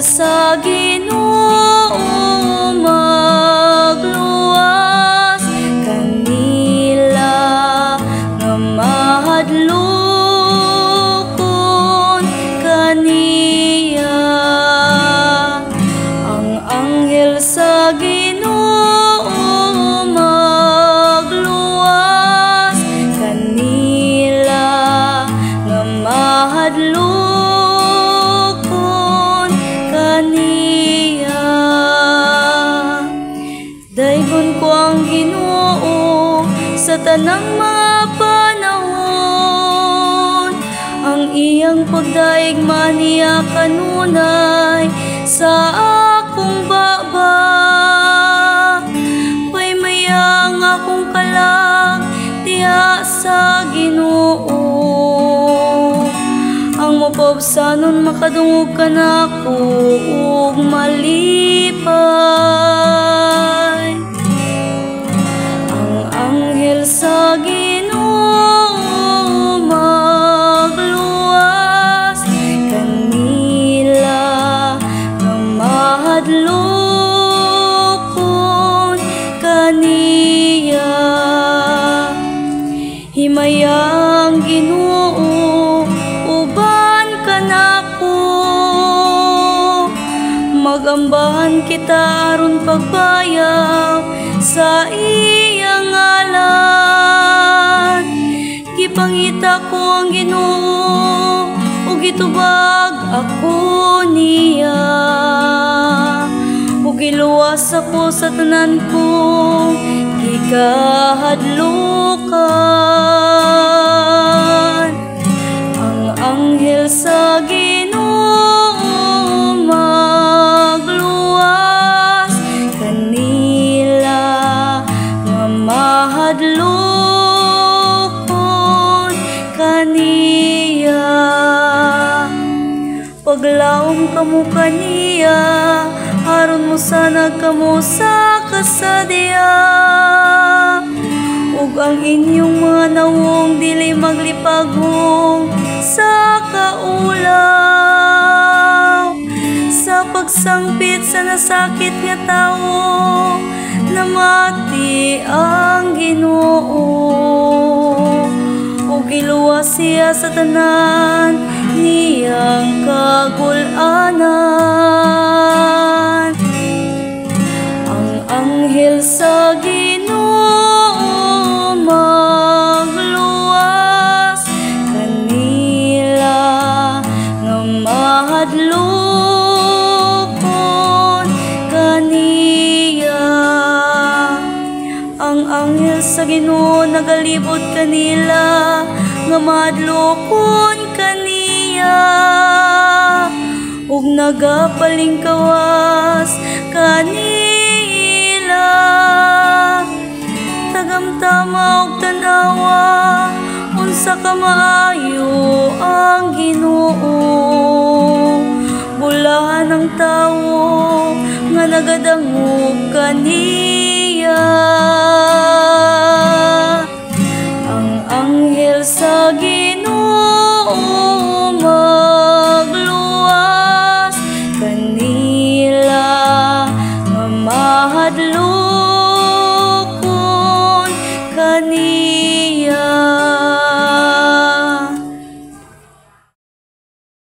sa Ginoo magluwas, kanila nga mahadlokon kaniya. Ang anghel sa Ginoo magluwas, kanila nga mahadlokon kaniya. Daygon ko ang Ginoo sa tanang mga panahon, ang iyang pagdaig maniya kanunay sa akong baba. Way mayang akong kalang tiya sa Ginoo, ang mapabsanon makadungog ka nako ug malipay. Ang anghel sa Ginoo magluwas, kanila nga mahadlokon kaniya. Himayang Ginoo uban ka nako, magambahan kita aron pagbayaw sa iyang ngalan. Gipangita ko ang Ginoo ug gitubag ako niya, ug giluwas ako sa tanan kong gikahadlukan. Ang anghel sa Ginoo magluwas, kanila nga mahadlokon kaniya. Paglaom kamo kaniya aron mo sanag kamo sa kasadya, ug ang inyong mga nawong dili maglipagong sa kaulaw. Sa pagsangpit sa nasakit nga tawo, namati ang Ginoo, ug giluwas siya sa tanan niyang kagul-anan. Ang anghel sa Ginoo magluwas, kanila nga mahadlokon kaniya. Ang anghel sa Ginoo nagalibot kanila nga mahadlokon kaniya, ug nagapalingkawas kanila. Tagamtama og tanawa unsa ka maayo ang Ginoo, bulahan ang tawo nga nagadangog kaniya. Ang anghel sa Ginoo magluwas, kanila nga mahadlokon